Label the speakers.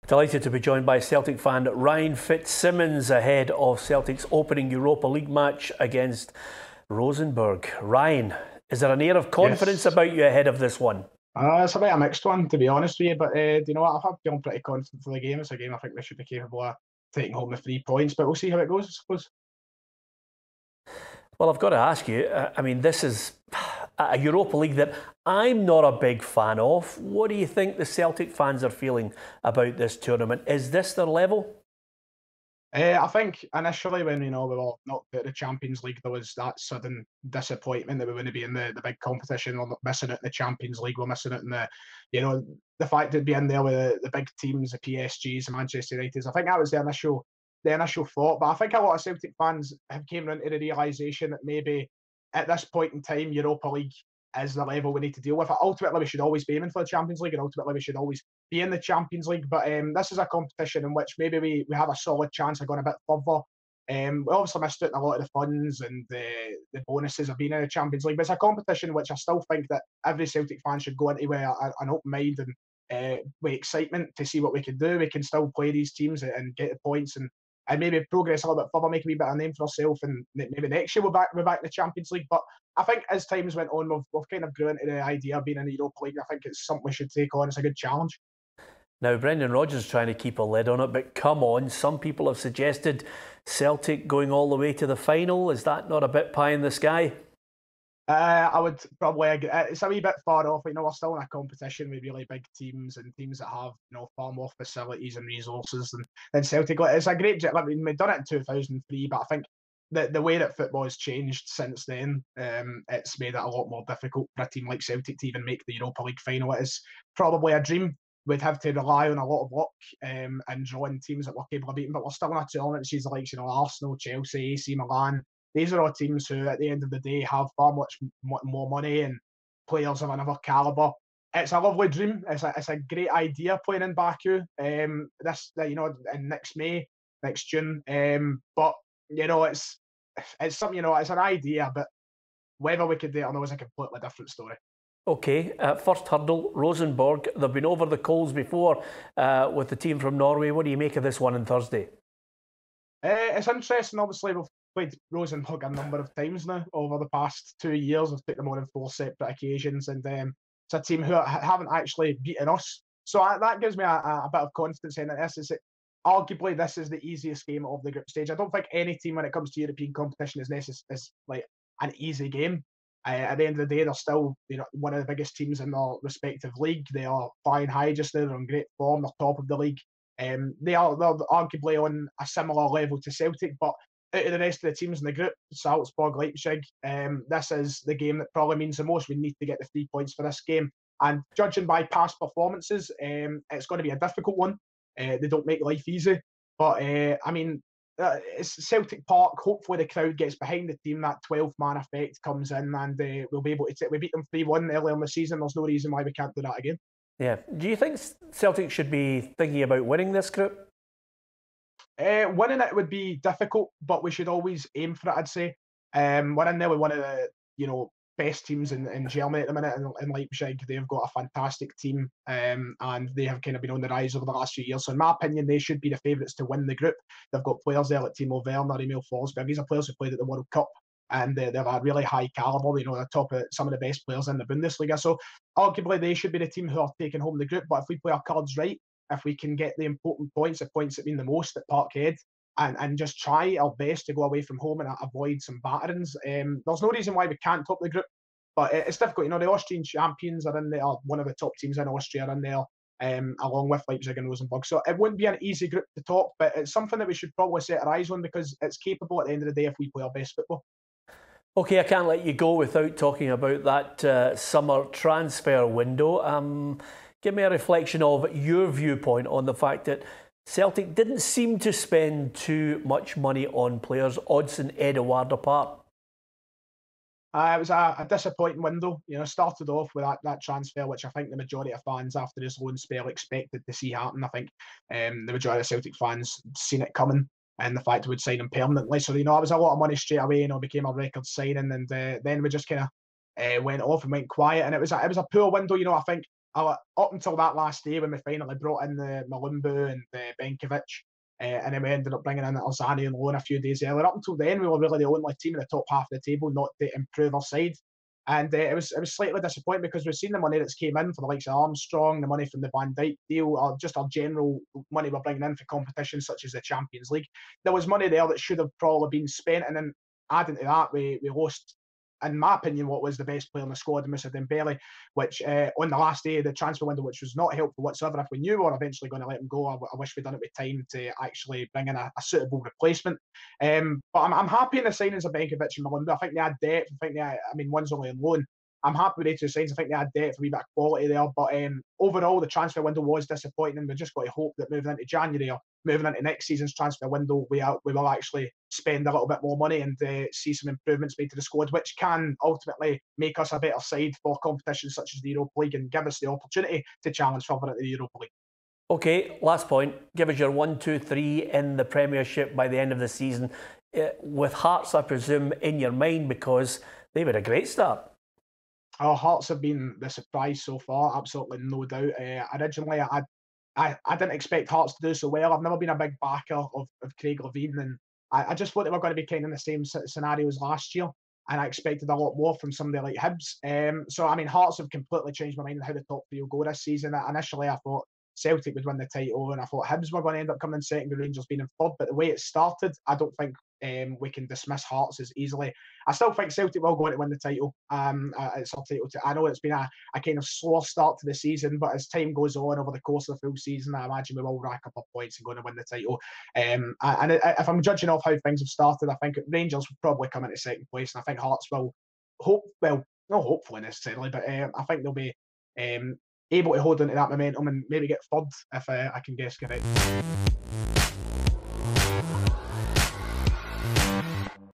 Speaker 1: Delighted to be joined by Celtic fan Ryan Fitzsimmons ahead of Celtic's opening Europa League match against Rosenberg. Ryan, is there an air of confidence
Speaker 2: Yes.
Speaker 1: about you ahead of this one?
Speaker 2: It's a bit of a mixed one, to be honest with you. But do you know what? I'm feeling pretty confident for the game. It's a game I think we should be capable of taking home the 3 points. But we'll see how it goes, I suppose.
Speaker 1: Well, I've got to ask you, this is a Europa League that I'm not a big fan of. What do you think the Celtic fans are feeling about this tournament? Is this their level?
Speaker 2: I think initially when we were knocked out of the Champions League, there was that sudden disappointment that we wouldn't be in the big competition. We're missing out in the Champions League. We're missing out in the fact that being there with the big teams, the PSGs, the Manchester Uniteds. I think that was the initial thought. But I think a lot of Celtic fans have came into the realisation that maybe at this point in time, Europa League is the level we need to deal with. Ultimately, we should always be aiming for the Champions League, and ultimately, we should always be in the Champions League. But this is a competition in which maybe we have a solid chance of going a bit further. We obviously missed out on a lot of the funds and the bonuses of being in the Champions League. But it's a competition which I still think that every Celtic fan should go into with an open mind and with excitement to see what we can do. We can still play these teams and get the points and maybe progress a little bit further, make a wee bit of a name for ourselves, and maybe next year we're back in the Champions League. But I think as times went on, we've kind of grew into the idea of being in the Europa League. I think it's something we should take on. It's a good challenge.
Speaker 1: Now, Brendan Rodgers is trying to keep a lid on it, but come on, some people have suggested Celtic going all the way to the final. Is that not a bit pie in the sky?
Speaker 2: I would probably agree. It's a wee bit far off. We're still in a competition with really big teams and teams that have far more facilities and resources than Celtic. It's a great. I mean, we've done it in 2003, but I think the way that football has changed since then, it's made it a lot more difficult for a team like Celtic to even make the Europa League final. It is probably a dream. We'd have to rely on a lot of luck and drawing teams that we're capable of beating, but we're still in a tournament. She's like Arsenal, Chelsea, AC Milan. These are all teams who, at the end of the day, have far much more money and players of another calibre. It's a lovely dream. It's a great idea playing in Baku. In next May, next June. But it's something. It's an idea, but whether we could do it or not is a completely different story.
Speaker 1: Okay, first hurdle, Rosenborg. They've been over the coals before with the team from Norway. What do you make of this one on Thursday?
Speaker 2: It's interesting. Obviously, we've played Rosenborg a number of times now over the past 2 years. We've put them on in 4 separate occasions, and it's a team who haven't actually beaten us. So that gives me a bit of confidence in this. Arguably, this is the easiest game of the group stage. I don't think any team, when it comes to European competition, is like an easy game. At the end of the day, they're still one of the biggest teams in their respective league. They are flying high just now. They're in great form. They're top of the league. They're arguably on a similar level to Celtic, but out of the rest of the teams in the group, Salzburg, Leipzig, this is the game that probably means the most. We need to get the 3 points for this game. And judging by past performances, it's going to be a difficult one. They don't make life easy. But, it's Celtic Park. Hopefully the crowd gets behind the team. That 12-man effect comes in and we'll be able to... We beat them 3-1 earlier in the season. There's no reason why we can't do that again.
Speaker 1: Yeah. Do you think Celtic should be thinking about winning this group?
Speaker 2: Winning it would be difficult, but we should always aim for it, I'd say. We're in there with one of the best teams in Germany at the minute, in Leipzig. They've got a fantastic team, and they have kind of been on the rise over the last few years. So in my opinion, they should be the favourites to win the group. They've got players there like Timo Werner, Emil Forsberg. These are players who played at the World Cup, and they have a really high calibre. They're top of some of the best players in the Bundesliga. So arguably, they should be the team who are taking home the group. But if we play our cards right, if we can get the important points, the points that mean the most at Parkhead, and just try our best to go away from home and avoid some batterings, there's no reason why we can't top the group. But it's difficult. The Austrian champions are in there, one of the top teams in Austria are in there, along with Leipzig and Rosenborg. So it wouldn't be an easy group to top, but it's something that we should probably set our eyes on because it's capable at the end of the day if we play our best football.
Speaker 1: Okay, I can't let you go without talking about that summer transfer window. Give me a reflection of your viewpoint on the fact that Celtic didn't seem to spend too much money on players, odds and Edouard apart.
Speaker 2: It was a disappointing window. Started off with that transfer, which I think the majority of fans after his loan spell expected to see happen. I think the majority of Celtic fans seen it coming, and the fact we would sign him permanently. So, it was a lot of money straight away. Became a record signing, and then we just kind of went off and went quiet. And it was a poor window. I think up until that last day when we finally brought in the Malumbu and the Benkovic, and then we ended up bringing in Alzani and loan a few days earlier. Up until then, we were really the only team in the top half of the table not to improve our side. And it was slightly disappointing because we've seen the money that's came in for the likes of Armstrong, the money from the Van Dijk deal, or just our general money we're bringing in for competitions such as the Champions League. There was money there that should have probably been spent, and then adding to that, we lost, in my opinion, what was the best player in the squad, Moussa Dembele, which on the last day of the transfer window, which was not helpful whatsoever. If we knew we were eventually going to let him go, I wish we'd done it with time to actually bring in a suitable replacement. But I'm happy in the signings of Benkovic and Malumbu. I think they had depth. I mean, one's only on loan. I'm happy with the two signings. I think they had depth, a wee bit of quality there. But overall, the transfer window was disappointing, and we've just got to hope that moving into January or moving into next season's transfer window, we will actually spend a little bit more money and see some improvements made to the squad, which can ultimately make us a better side for competitions such as the Europa League and give us the opportunity to challenge further at the Europa League.
Speaker 1: Okay, last point. Give us your 1, 2, 3 in the Premiership by the end of the season, with Hearts, I presume, in your mind, because they've had a great start.
Speaker 2: Our Hearts have been the surprise so far, absolutely no doubt. Originally, I didn't expect Hearts to do so well. I've never been a big backer of Craig Levein, and I just thought they were going to be kind of in the same scenario as last year, and I expected a lot more from somebody like Hibs. So, I mean, Hearts have completely changed my mind on how the top three will go this season. Initially, I thought Celtic would win the title, and I thought Hibs were going to end up coming in second with Rangers being in third, but the way it started, I don't think we can dismiss Hearts as easily. I still think Celtic will go on to win the title. It's our title. I know it's been a kind of slower start to the season, but as time goes on over the course of the full season, I imagine we will rack up our points and go on to win the title. And if I'm judging off how things have started, I think Rangers will probably come into second place, and I think Hearts will not hopefully necessarily, but I think they'll be able to hold on to that momentum and maybe get third if I can guess correct.